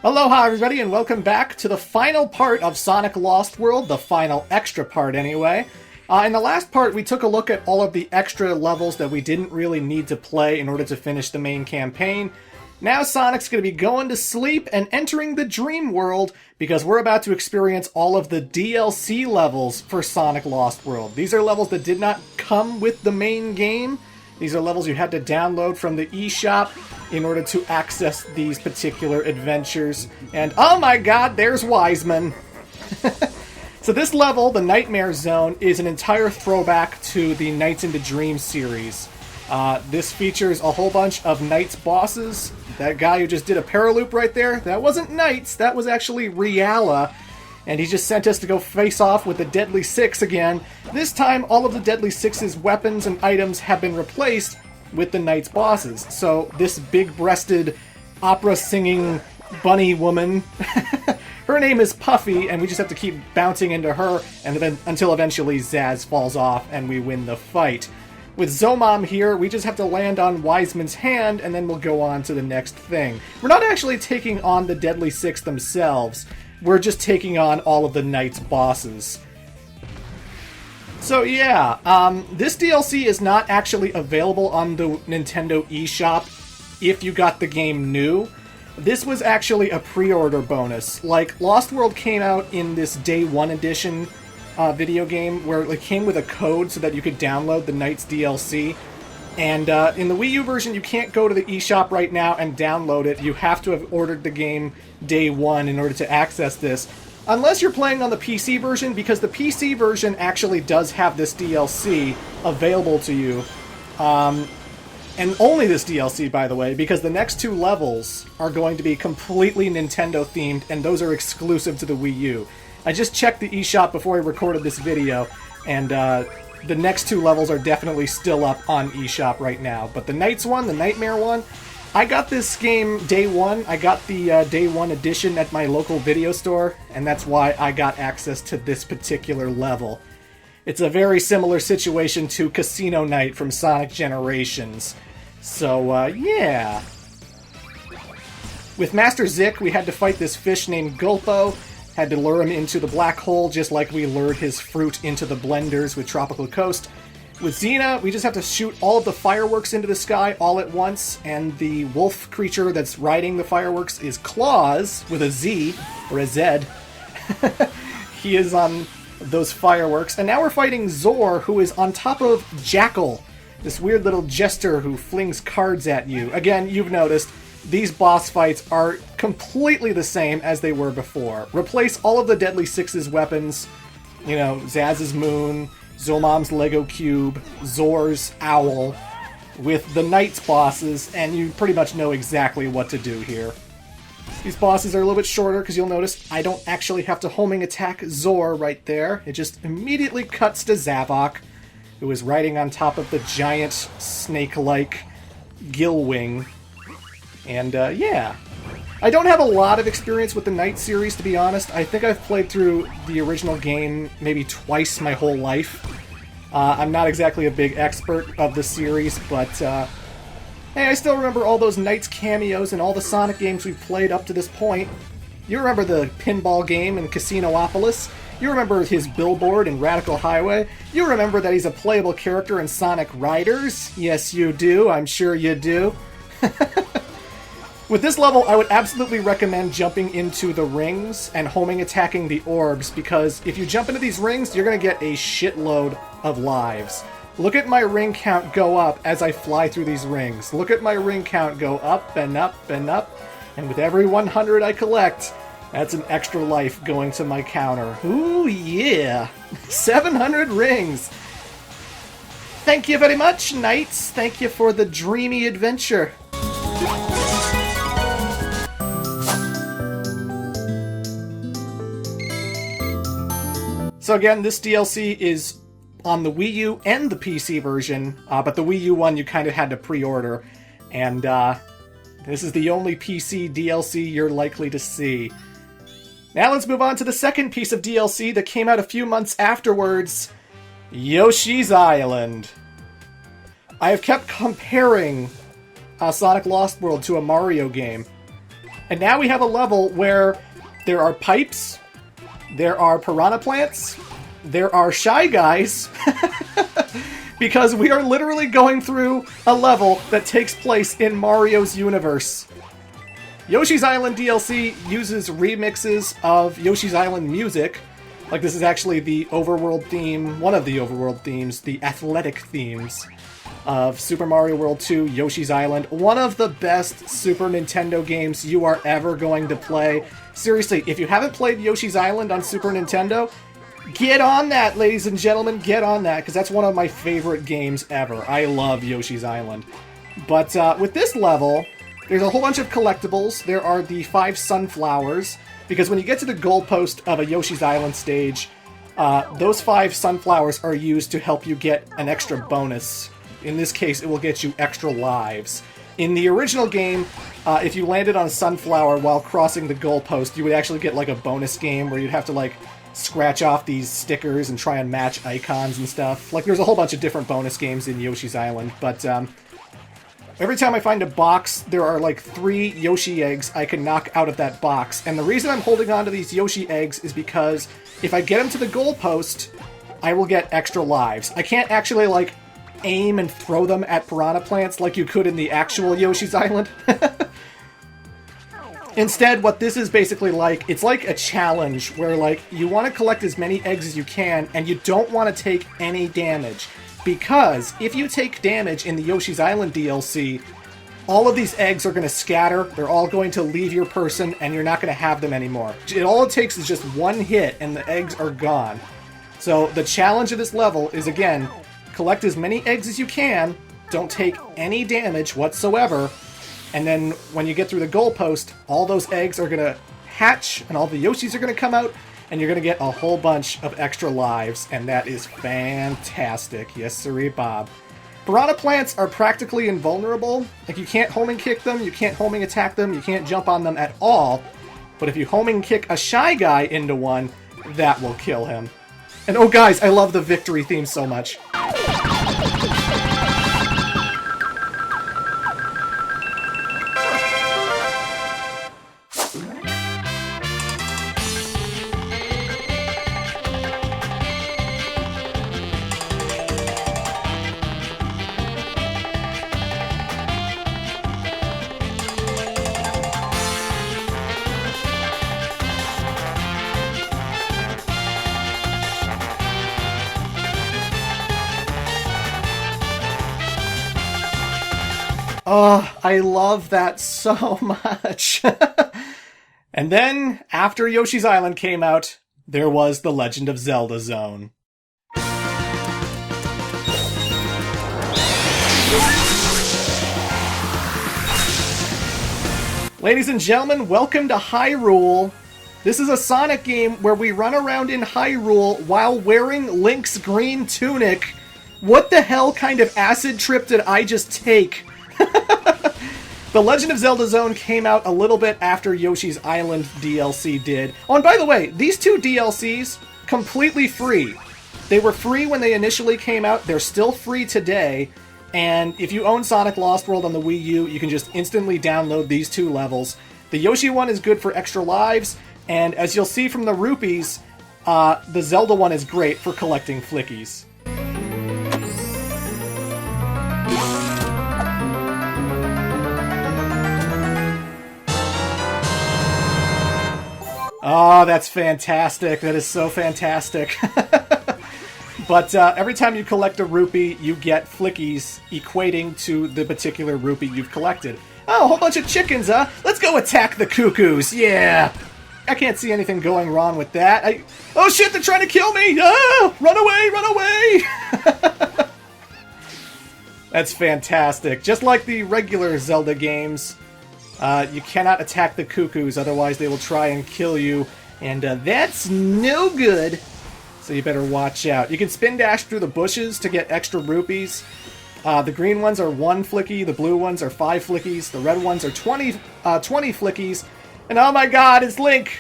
Aloha everybody and welcome back to the final part of Sonic Lost World, the final extra part anyway. In the last part we took a look at all of the extra levels that we didn't really need to play in order to finish the main campaign. Now Sonic's going to be going to sleep and entering the dream world because we're about to experience all of the DLC levels for Sonic Lost World. These are levels that did not come with the main game. These are levels you had to download from the eShop in order to access these particular adventures. And oh my god, there's Wiseman! So this level, the Nightmare Zone, is an entire throwback to the Nights into Dreams series. This features a whole bunch of Nights bosses. That guy who just did a paraloop right there, that wasn't Nights, that was actually Riala. And he just sent us to go face off with the Deadly Six again. This time, all of the Deadly Six's weapons and items have been replaced with the Nights bosses. So this big-breasted, opera-singing bunny woman, her name is Puffy, and we just have to keep bouncing into her and then until eventually Zaz falls off and we win the fight. With Zomom here, we just have to land on Wiseman's hand, and then we'll go on to the next thing. We're not actually taking on the Deadly Six themselves. We're just taking on all of the Nights bosses. So yeah, this DLC is not actually available on the Nintendo eShop if you got the game new. This was actually a pre-order bonus. Like, Lost World came out in this Day 1 edition video game where it came with a code so that you could download the Nights DLC. And in the Wii U version, you can't go to the eShop right now and download it. You have to have ordered the game Day 1 in order to access this. Unless you're playing on the PC version, because the PC version actually does have this DLC available to you. And only this DLC, by the way, because the next two levels are going to be completely Nintendo-themed, and those are exclusive to the Wii U. I just checked the eShop before I recorded this video, and the next two levels are definitely still up on eShop right now. But the Nights one, the Nightmare one, I got this game Day 1. I got the Day 1 edition at my local video store, and that's why I got access to this particular level. It's a very similar situation to Casino Night from Sonic Generations. So, yeah. With Master Zik, we had to fight this fish named Gulpo. Had to lure him into the black hole, just like we lured his fruit into the blenders with Tropical Coast. With Xena, we just have to shoot all of the fireworks into the sky all at once, and the wolf creature that's riding the fireworks is Claus, with a Z, or a Z. He is on those fireworks. And now we're fighting Zor, who is on top of Jackal, this weird little jester who flings cards at you. Again, you've noticed, these boss fights are completely the same as they were before. Replace all of the Deadly Six's weapons, you know, Zaz's Moon, Zomom's Lego Cube, Zor's Owl, with the Nights bosses, and you pretty much know exactly what to do here. These bosses are a little bit shorter, because you'll notice I don't actually have to homing attack Zor right there. It just immediately cuts to Zavok, who is riding on top of the giant snake-like gill wing. And, yeah. I don't have a lot of experience with the Night series, to be honest. I think I've played through the original game maybe twice my whole life. I'm not exactly a big expert of the series, but, hey, I still remember all those Nights cameos in all the Sonic games we've played up to this point. You remember the pinball game in Casinopolis? You remember his billboard in Radical Highway? You remember that he's a playable character in Sonic Riders? Yes, you do. I'm sure you do. With this level, I would absolutely recommend jumping into the rings and homing attacking the orbs, because if you jump into these rings, you're going to get a shitload of lives. Look at my ring count go up as I fly through these rings. Look at my ring count go up and up and up, and with every 100 I collect, that's an extra life going to my counter. Ooh, yeah! 700 rings! Thank you very much, Knights! Thank you for the dreamy adventure. So again, this DLC is on the Wii U and the PC version, but the Wii U one you kind of had to pre-order, and this is the only PC DLC you're likely to see. Now let's move on to the second piece of DLC that came out a few months afterwards, Yoshi's Island. I have kept comparing Sonic Lost World to a Mario game. And now we have a level where there are pipes, there are piranha plants, there are Shy Guys, because we are literally going through a level that takes place in Mario's universe. Yoshi's Island DLC uses remixes of Yoshi's Island music. Like, this is actually the overworld theme, one of the overworld themes, the athletic themes of Super Mario World 2, Yoshi's Island. One of the best Super Nintendo games you are ever going to play. Seriously, if you haven't played Yoshi's Island on Super Nintendo, get on that, ladies and gentlemen, get on that, because that's one of my favorite games ever. I love Yoshi's Island. But with this level, there's a whole bunch of collectibles. There are the 5 sunflowers, because when you get to the goalpost of a Yoshi's Island stage, those 5 sunflowers are used to help you get an extra bonus. In this case, it will get you extra lives. In the original game, if you landed on a sunflower while crossing the goalpost, you would actually get like a bonus game where you'd have to like scratch off these stickers and try and match icons and stuff. Like, there's a whole bunch of different bonus games in Yoshi's Island, but every time I find a box, there are like 3 Yoshi eggs I can knock out of that box. And the reason I'm holding on to these Yoshi eggs is because if I get them to the goalpost, I will get extra lives. I can't actually like aim and throw them at piranha plants like you could in the actual Yoshi's Island. Instead, what this is basically like, it's like a challenge where like you want to collect as many eggs as you can and you don't want to take any damage. Because if you take damage in the Yoshi's Island DLC, all of these eggs are going to scatter, they're all going to leave your person, and you're not going to have them anymore. All it takes is just one hit and the eggs are gone. So the challenge of this level is, again, collect as many eggs as you can, don't take any damage whatsoever, and then when you get through the goalpost, all those eggs are going to hatch, and all the Yoshis are going to come out, and you're going to get a whole bunch of extra lives, and that is fantastic. Yes, sirree, Bob. Piranha plants are practically invulnerable. Like, you can't homing kick them, you can't homing attack them, you can't jump on them at all, but if you homing kick a Shy Guy into one, that will kill him. And oh guys, I love the victory theme so much. Oh, I love that so much. And then, after Yoshi's Island came out, there was The Legend of Zelda Zone. Ladies and gentlemen, welcome to Hyrule. This is a Sonic game where we run around in Hyrule while wearing Link's green tunic. What the hell kind of acid trip did I just take? The Legend of Zelda Zone came out a little bit after Yoshi's Island DLC did. Oh, and by the way, these 2 DLCs, completely free. They were free when they initially came out, they're still free today, and if you own Sonic Lost World on the Wii U, you can just instantly download these 2 levels. The Yoshi one is good for extra lives, and as you'll see from the rupees, the Zelda one is great for collecting flickies. Oh, that's fantastic. That is so fantastic. But every time you collect a rupee, you get flickies equating to the particular rupee you've collected. Oh, a whole bunch of chickens, huh? Let's go attack the cuckoos. Yeah. I can't see anything going wrong with that. Oh shit, they're trying to kill me! Ah! Run away, run away! That's fantastic. Just like the regular Zelda games, you cannot attack the cuckoos, otherwise they will try and kill you, and that's no good. So you better watch out. You can spin dash through the bushes to get extra rupees. The green ones are 1 flicky, the blue ones are 5 flickies, the red ones are 20 flickies, and oh my god, it's Link!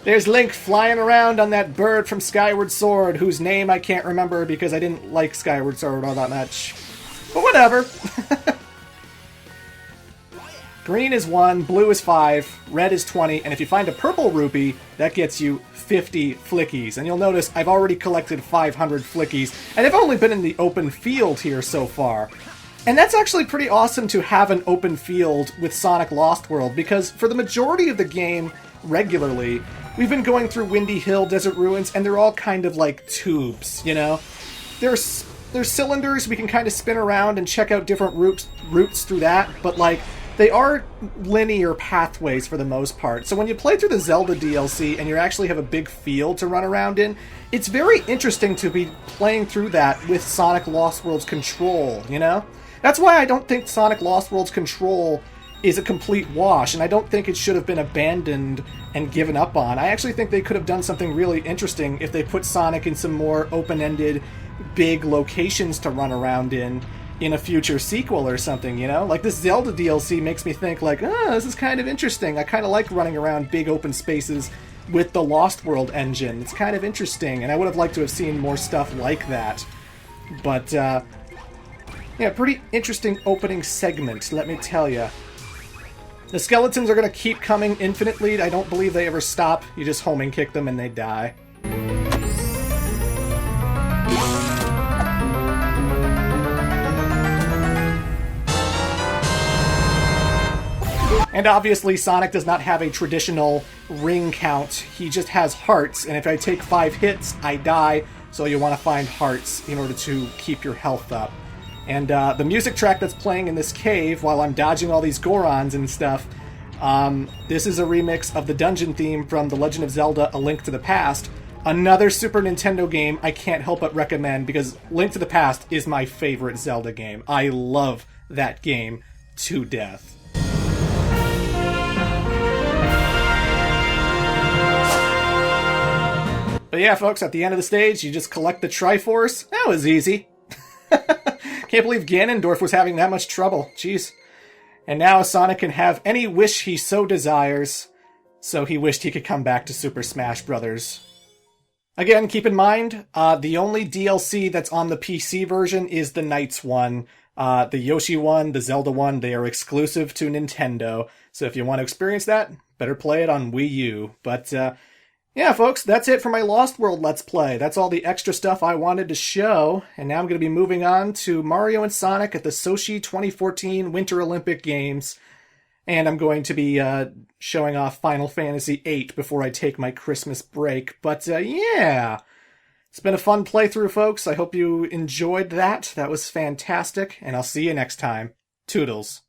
There's Link flying around on that bird from Skyward Sword, whose name I can't remember because I didn't like Skyward Sword all that much. But whatever. Green is 1, blue is 5, red is 20, and if you find a purple rupee, that gets you 50 flickies. And you'll notice I've already collected 500 flickies, and I've only been in the open field here so far. And that's actually pretty awesome to have an open field with Sonic Lost World, because for the majority of the game, regularly, we've been going through Windy Hill, Desert Ruins, and they're all kind of like tubes, you know? There's cylinders, we can kind of spin around and check out different routes through that, but like, they are linear pathways for the most part. So when you play through the Zelda DLC and you actually have a big field to run around in, it's very interesting to be playing through that with Sonic Lost World's control, you know? That's why I don't think Sonic Lost World's control is a complete wash, and I don't think it should have been abandoned and given up on. I actually think they could have done something really interesting if they put Sonic in some more open-ended, big locations to run around in a future sequel or something, you know? Like, this Zelda DLC makes me think, like, this is kind of interesting. I kind of like running around big open spaces with the Lost World engine. It's kind of interesting, and I would have liked to have seen more stuff like that. But, yeah, pretty interesting opening segment, let me tell you. The skeletons are going to keep coming infinitely. I don't believe they ever stop. You just homing kick them and they die. And obviously, Sonic does not have a traditional ring count. He just has hearts, and if I take 5 hits, I die, so you want to find hearts in order to keep your health up. And the music track that's playing in this cave while I'm dodging all these Gorons and stuff, this is a remix of the dungeon theme from The Legend of Zelda: A Link to the Past, another Super Nintendo game I can't help but recommend, because Link to the Past is my favorite Zelda game. I love that game to death. But yeah, folks, at the end of the stage, you just collect the Triforce. That was easy. Can't believe Ganondorf was having that much trouble. Jeez. And now Sonic can have any wish he so desires. So he wished he could come back to Super Smash Bros. Again, keep in mind, the only DLC that's on the PC version is the Knights one. The Yoshi one, the Zelda one, they are exclusive to Nintendo. So if you want to experience that, better play it on Wii U. But, yeah, folks, that's it for my Lost World Let's Play. That's all the extra stuff I wanted to show. And now I'm going to be moving on to Mario and Sonic at the Sochi 2014 Winter Olympic Games. And I'm going to be showing off Final Fantasy VIII before I take my Christmas break. But, yeah, it's been a fun playthrough, folks. I hope you enjoyed that. That was fantastic. And I'll see you next time. Toodles.